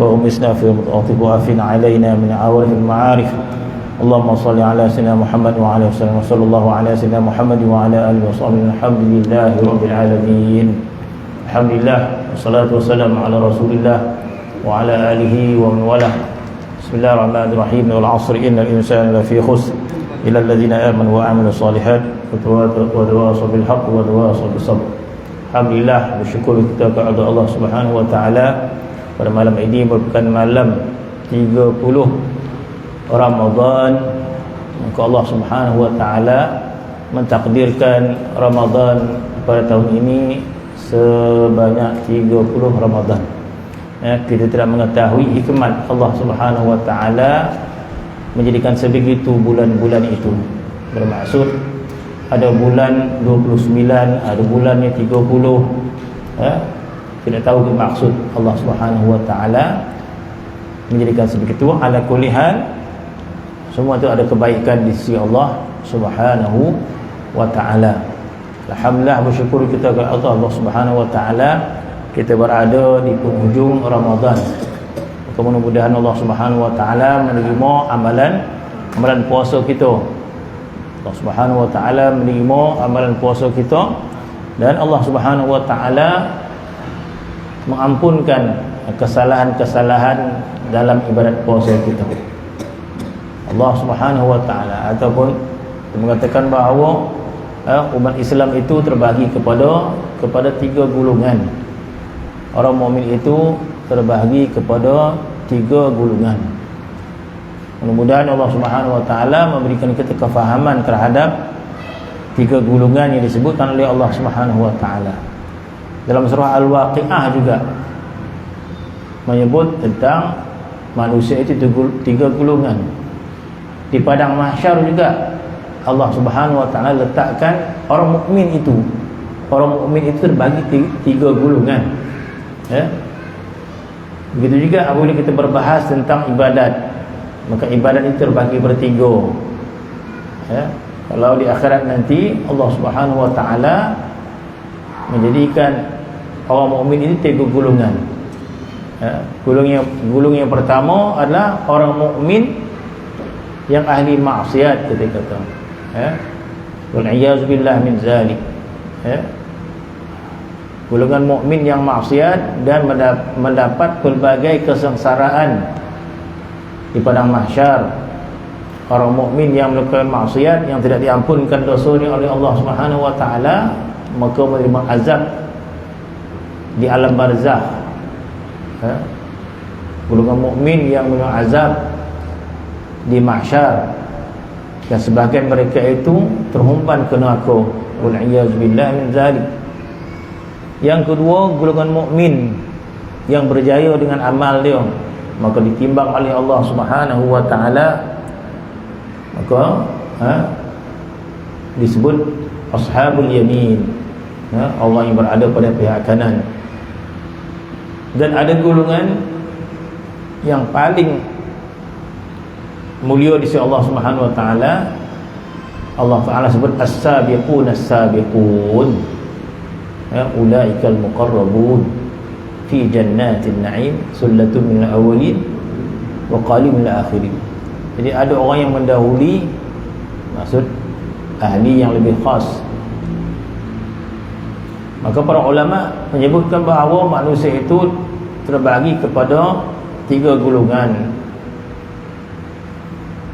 وأمسنا في مطاعتك وعافنا علينا من عوارف المعارف. اللهم صل على سيدنا محمد وعلى آله وسلم وصلى الله على سيدنا محمد وعلى آله وصحبه. الحمد لله رب العالمين. الحمد لله والصلاة والسلام على رسول الله وعلى آله ومن والاه. بسم الله الرحمن الرحيم. والعصر إن الإنسان لفي خسر إلا الذين آمنوا وعملوا الصالحات وتواصوا بالحق وتواصوا بالصبر. Alhamdulillah, bersyukur kita kepada Allah Subhanahu wa taala pada malam ini merupakan malam 30 Ramadan. Maka Allah Subhanahu wa taala mentakdirkan Ramadan pada tahun ini sebanyak 30 Ramadan. Kita tidak mengetahui hikmat Allah Subhanahu wa taala menjadikan sebegitu bulan-bulan itu. Bermaksud ada bulan 29, ada bulannya 30. Tidak tahu maksud Allah Subhanahu wa taala menjadikan sebegitu. Ala kulli hal, semua itu ada kebaikan di sisi Allah Subhanahu wa taala. Alhamdulillah, bersyukur kita kepada Allah Subhanahu wa taala kita berada di penghujung Ramadan. Mudah-mudahan Allah Subhanahu wa taala menerima amalan puasa kita. Allah Subhanahu wa taala menerima amalan puasa kita dan Allah Subhanahu wa taala mengampunkan kesalahan-kesalahan dalam ibadat puasa kita. Allah Subhanahu wa taala ataupun mengatakan bahawa umat Islam itu terbagi kepada 3 golongan. Orang mukmin itu terbagi kepada 3 golongan. Mudah-mudahan Allah Subhanahu wa taala memberikan kita kefahaman terhadap 3 golongan yang disebutkan oleh Allah Subhanahu wa taala. Dalam surah Al-Waqiah juga menyebut tentang manusia itu 3 golongan. Di padang mahsyar juga Allah Subhanahu wa taala letakkan orang mukmin itu. Orang mukmin itu terbagi 3 golongan. Begitu juga apabila kita berbahas tentang ibadat, maka ibadat itu terbagi ber-3. Kalau di akhirat nanti Allah Subhanahu wa taala menjadikan orang mukmin ini 3 golongan. Golongan yang pertama adalah orang mukmin yang ahli maksiat, kita kata. Wal-iyaz billah min zalik. Golongan mukmin yang maksiat dan mendapat pelbagai kesengsaraan di padang mahsyar. Orang mukmin yang melakukan maksiat yang tidak diampunkan dosanya oleh Allah Subhanahu wa taala, maka menerima azab di alam barzakh. Golongan mukmin yang menerima azab di mahsyar, dan sebahagian mereka itu terhumban ke neraka. Wal iyaz billah min zalik. Yang kedua, golongan mukmin yang berjaya dengan amal dia, maka ditimbang oleh Allah Subhanahu wa taala, maka disebut ashabul yamin, Allah yang berada pada pihak kanan. Dan ada golongan yang paling mulia di sisi Allah Subhanahu wa taala. Allah taala sebut as-sabiqun as-sabiqun, ulaikal muqarrabun fi jannatin na'im sullatun minal awwalin wa qalilun minal akhirin. Jadi ada orang yang mendahului, maksud ahli yang lebih khas. Maka para ulama menyebutkan bahawa manusia itu terbagi kepada 3 golongan.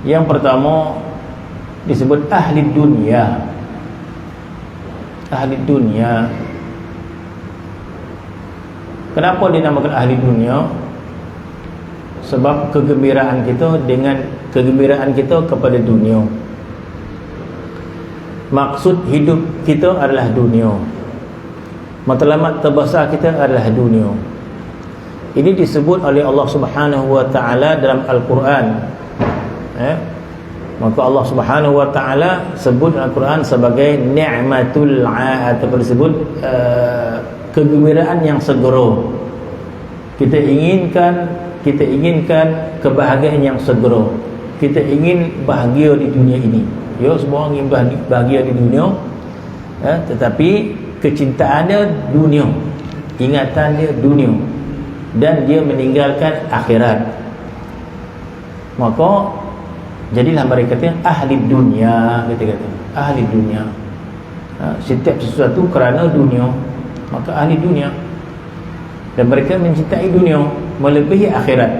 Yang pertama disebut ahli dunia. Ahli dunia. Kenapa dinamakan ahli dunia? Sebab kegembiraan kita dengan kegembiraan kita kepada dunia. Maksud hidup kita adalah dunia. Matlamat terbesar kita adalah dunia. Ini disebut oleh Allah Subhanahu wa taala dalam Al-Quran. Maka Allah Subhanahu wa taala sebut dalam Al-Quran sebagai ni'matul ataupun disebut kegembiraan yang segera. Kita inginkan kebahagiaan yang segera. Kita ingin bahagia di dunia ini. Ya, semua orang ingin bahagia di dunia, tetapi kecintaannya dunia, ingatannya dunia. dan dia meninggalkan akhirat, maka jadilah mereka kata ahli dunia, kata ahli dunia. Setiap sesuatu kerana dunia, maka ahli dunia. Dan mereka mencintai dunia melebihi akhirat.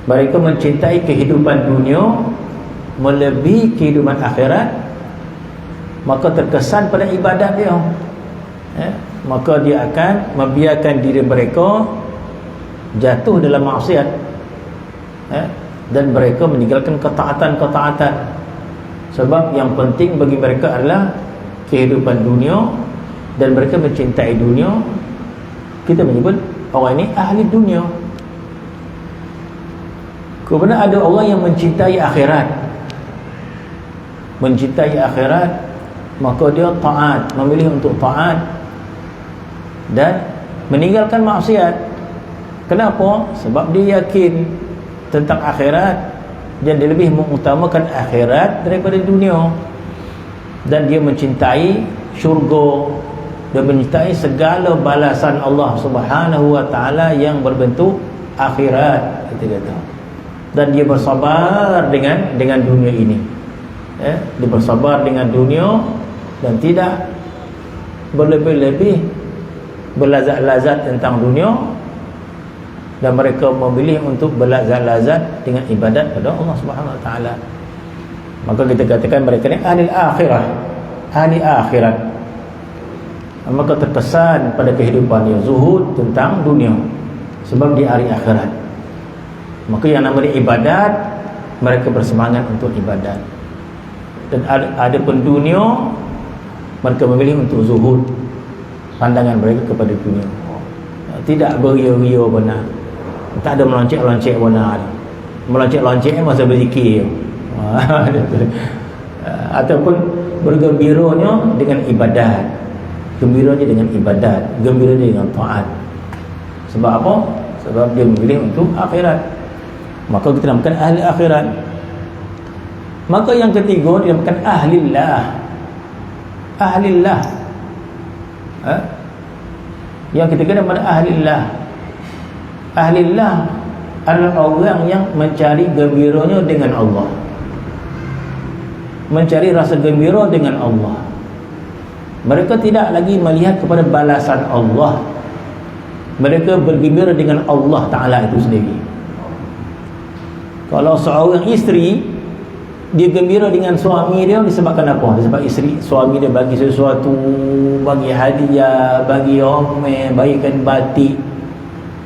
Mereka mencintai kehidupan dunia melebihi kehidupan akhirat, maka terkesan pada ibadat dia. Maka dia akan membiarkan diri mereka jatuh dalam maksiat, dan mereka meninggalkan ketaatan-ketaatan. Sebab yang penting bagi mereka adalah kehidupan dunia, dan mereka mencintai dunia. Kita menyebut orang ini ahli dunia. Kemudian ada orang yang mencintai akhirat. Mencintai akhirat, maka dia taat, memilih untuk taat dan meninggalkan maksiat. Kenapa? Sebab dia yakin tentang akhirat, dan dia lebih mengutamakan akhirat daripada dunia. Dan dia mencintai syurga, dan mencintai segala balasan Allah Subhanahu wa taala yang berbentuk akhirat, kita kata. Dan dia bersabar dengan dunia ini. Dia bersabar dengan dunia dan tidak berlebih-lebih berlazat-lazat tentang dunia, dan mereka memilih untuk berlazat-lazat dengan ibadat pada Allah Subhanahu wa taala. Maka kita katakan mereka ni ahli akhirah, ahli akhirat. Maka terkesan pada kehidupan dia zuhud tentang dunia, sebab dia ahli akhirat. Maka yang namanya ibadat, mereka bersemangat untuk ibadat. Dan ada pun dunia, mereka memilih untuk zuhud pandangan mereka kepada dunia. Tidak beria-ria benar, tak ada meloncek-loncek benar. Meloncek-loncek masa berzikir. Ataupun bergembiranya dengan ibadat, gembiranya dengan ibadat, gembiranya dengan taat. Sebab apa? Sebab dia memilih untuk akhirat. Maka kita namakan ahli akhirat. Maka yang ketiga dinamakan ahlillah. Ahlillah. Yang ketiga dinamakan ahlillah. Ahlillah adalah orang yang mencari gembiranya dengan Allah, mencari rasa gembira dengan Allah. Mereka tidak lagi melihat kepada balasan Allah, mereka bergembira dengan Allah Ta'ala itu sendiri. Kalau seorang isteri, dia gembira dengan suami dia disebabkan apa? Disebab suami dia bagi sesuatu, bagi hadiah, bagi omel, bagikan batik.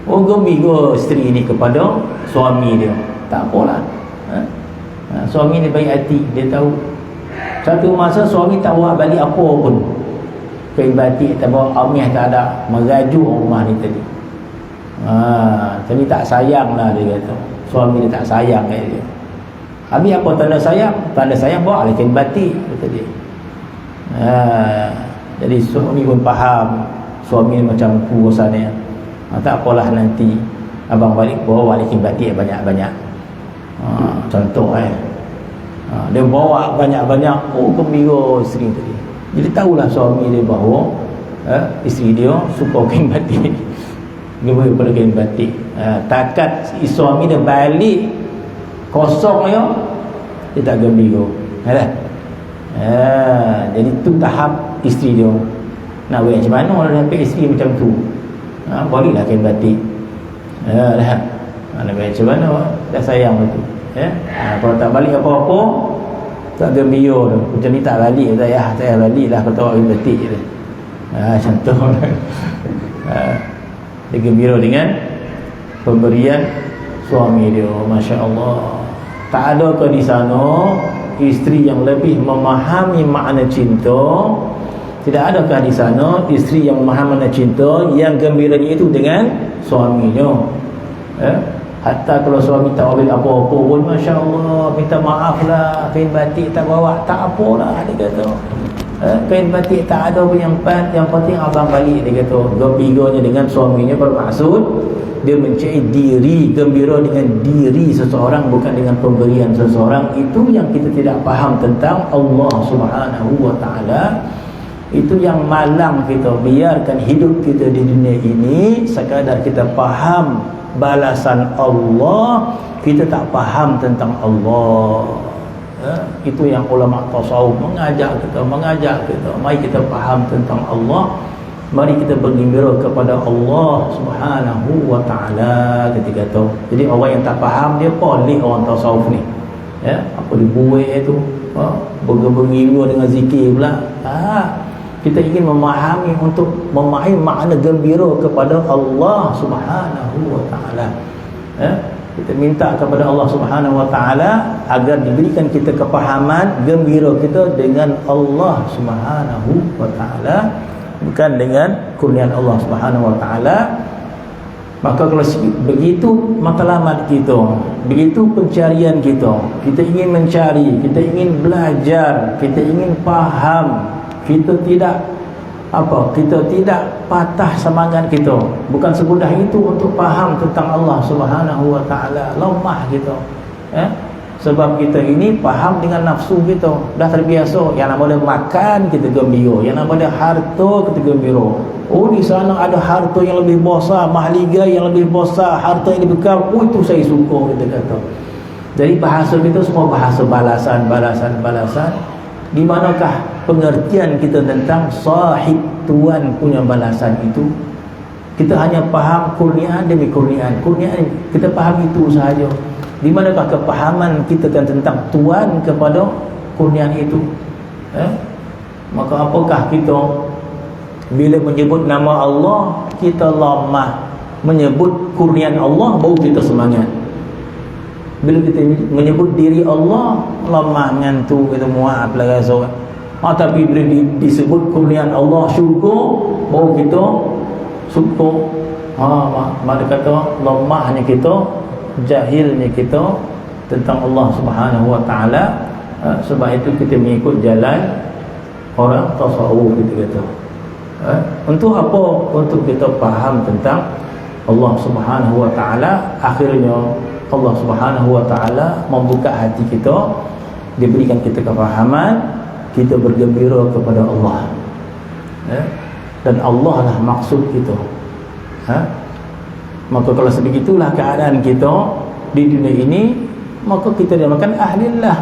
Oh, gembira isteri ini kepada suami dia. Tak apalah. Suami ni baik hati, dia tahu. Satu masa suami tak bawa balik apa pun, kain batik tak bawa, omel tak ada, merajuk rumah ni tadi. Tapi tak sayang lah, dia kata. Suami dia tak sayang kat dia. Habis apa tanda sayang? Tanda sayang bawa lah kain batik, kata dia. Jadi suami pun faham, suami macam urusannya. Tak apalah, nanti abang balik bawa kain batik banyak-banyak. Contoh dia bawa banyak-banyak. Oh, gembira isteri tadi. Jadi tahulah suami dia bahawa isteri dia suka kain batik, gembira pada kain batik. Takat suami dia balik kosong dia tak gembira. Jadi tu tahap isteri dia. Nak buat macam mana orang dapat isteri macam tu? Baliklah kain batik. Nak buat macam mana? Dah sayang tu. Kalau tak balik apa-apa, tak gembira tu. Macam ni tak balik, tak payah balik lah, kata orang batik je. Macam tu. Dia gembira dengan pemberian suami dia. Masya Allah. Tak adakah di sana isteri yang lebih memahami makna cinta? Tidak adakah di sana isteri yang memahami makna cinta, yang gembiranya itu dengan suaminya? Hatta kalau suami tak ambil apa-apa pun, Masya Allah, minta maaf lah, kain batik tak bawa, tak apalah, dia kata. Kain batik tak ada pun, yang penting abang balik, dia kata. Gembiranya dengan suaminya bermaksud dia mencari diri, gembira dengan diri seseorang, bukan dengan pemberian seseorang. Itu yang kita tidak faham tentang Allah Subhanahu wa ta'ala. Itu yang malang kita. Biarkan hidup kita di dunia ini sekadar kita faham balasan Allah, kita tak faham tentang Allah. Itu yang ulama tasawuf mengajak kita, mari kita faham tentang Allah, mari kita bergembira kepada Allah Subhanahu wa taala ketika itu. Jadi orang yang tak faham dia polik orang tasawuf ni. Apa dibuat itu? Bergembira dengan zikir pula. Kita ingin memahami untuk memahami makna gembira kepada Allah Subhanahu wa taala. Kita minta kepada Allah Subhanahu wa taala agar diberikan kita kepahaman gembira kita dengan Allah Subhanahu wa taala, bukan dengan kurniaan Allah Subhanahu wa taala. Maka kalau begitu matlamat kita, begitu pencarian kita, kita ingin mencari, kita ingin belajar, kita ingin faham, kita tidak patah semangat kita. Bukan semudah itu untuk faham tentang Allah Subhanahu wa taala. Lemah kita. Sebab kita ini faham dengan nafsu kita. Dah terbiasa yang namanya makan kita gembira, yang namanya harta kita gembira. Oh, di sana ada harta yang lebih besar, mahligai yang lebih besar, harta yang lebih kekal. Oh, itu saya suka, kita kata. Jadi bahasa kita semua bahasa balasan. Di manakah pengertian kita tentang sahib, Tuhan punya balasan itu? Kita hanya faham kurniaan demi kurniaan. Kurniaan kita faham itu sahaja. Di manakah kepahaman kita tentang Tuhan kepada kurniaan itu? Maka apakah kita bila menyebut nama Allah kita lemah, menyebut kurniaan Allah baru kita semangat. Bila kita menyebut diri Allah lemah, ngantuk, kita muak lah rasa. Tapi bila disebut kurniaan Allah syurga baru kita syukur. Maka kata lemahnya kita, jahilnya kita tentang Allah Subhanahu wa taala. Sebab itu kita mengikut jalan orang tasawuf, kita kata. Untuk apa? Untuk kita faham tentang Allah Subhanahu wa taala. Akhirnya Allah Subhanahu wa taala membuka hati kita, diberikan kita kefahaman, kita bergembira kepada Allah. Dan Allah lah maksud kita. Maka kalau sebegitulah keadaan kita di dunia ini, maka kita dinamakan ahlillah.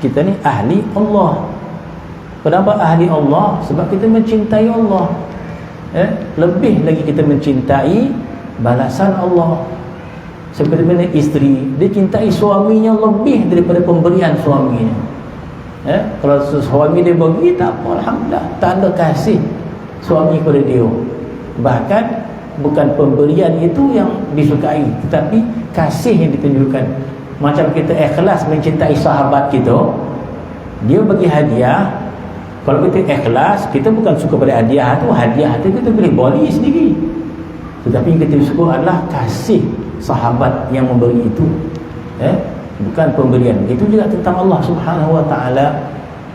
Kita ni ahli Allah. Kenapa ahli Allah? Sebab kita mencintai Allah. Lebih lagi kita mencintai balasan Allah. Seperti mana isteri, dia cintai suaminya lebih daripada pemberian suaminya. Kalau suami dia bagi, tak apa, alhamdulillah, tanda kasih suami kepada dia. Bahkan bukan pemberian itu yang disukai, tetapi kasih yang ditunjukkan. Macam kita ikhlas mencintai sahabat kita, dia bagi hadiah. Kalau kita ikhlas, kita bukan suka pada hadiah itu kita boleh beli sendiri. Tetapi yang kita suka adalah kasih sahabat yang memberi itu, bukan pemberian. Itu juga tentang Allah Subhanahu wa taala.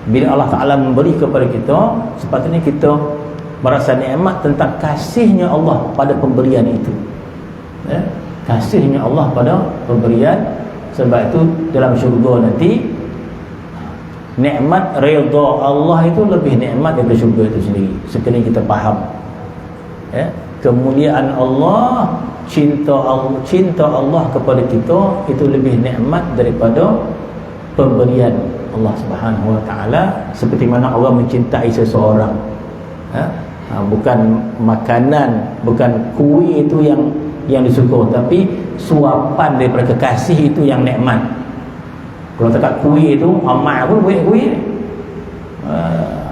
Bila Allah Taala memberi kepada kita, sepatutnya kita merasa nikmat tentang kasihnya Allah pada pemberian itu. Kasihnya Allah pada pemberian. Sebab itu dalam syurga nanti, nikmat redha Allah itu lebih nikmat daripada syurga itu sendiri, sekali kita faham. Kemuliaan Allah, cinta Allah kepada kita itu lebih nikmat daripada pemberian Allah Subhanahu wa taala. Seperti mana orang mencintai seseorang, bukan makanan, bukan kuih itu yang disuka, tapi suapan daripada kekasih itu yang nikmat. Kalau dekat kuih itu, amak pun buat kuih.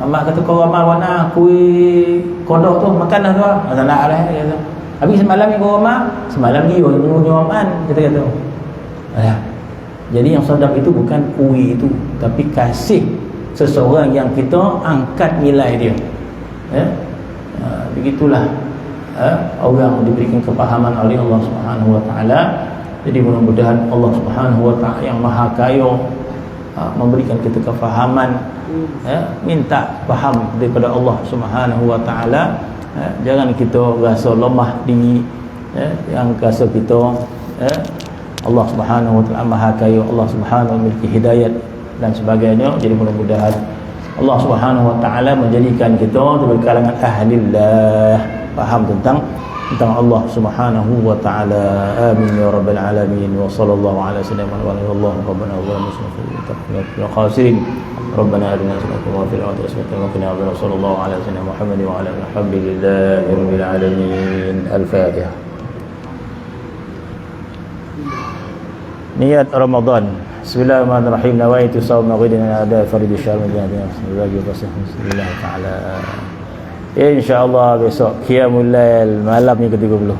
Amak kata kau amak mana kuih kodok tu, makan lah tu. Tak nak lah. Habis semalam ni kau amak, semalam ni nyoman, kita kata. Jadi yang sedap itu bukan kuih itu, tapi kasih seseorang yang kita angkat nilai dia. Begitulah orang diberikan kepahaman oleh Allah Subhanahu wa taala. Jadi mudah-mudahan Allah Subhanahu wa taala yang maha kaya memberikan kita kefahaman. Minta faham daripada Allah Subhanahu wa taala. Jangan kita rasa lemah diri, yang rasa kita Allah Subhanahu wa taala maha kaya, Allah Subhanahu memiliki hidayat dan sebagainya. Jadi mudah-mudahan Allah Subhanahu wa taala menjadikan kita dari kalangan ahlillah, faham tentang Allah Subhanahu wa taala. Amin ya rabbal alamin. Wa sallallahu ala sayyidina Muhammad wa ala rabbana wa muslimin khasirin. Rabbana atina wa fil akhirati hasanatan wa qina adzaban nar. Sallallahu ala sayyidina Muhammad wa ala alhamdulillahi rabbil alamin. Al-Fatihah. Niat Ramadan. Bismillahirrahmanirrahim. Nawaitu shaum ghadin ada farid syahr majadina. Bismillah taala. InsyaAllah besok Qiyamul Lail malam yang ke-30.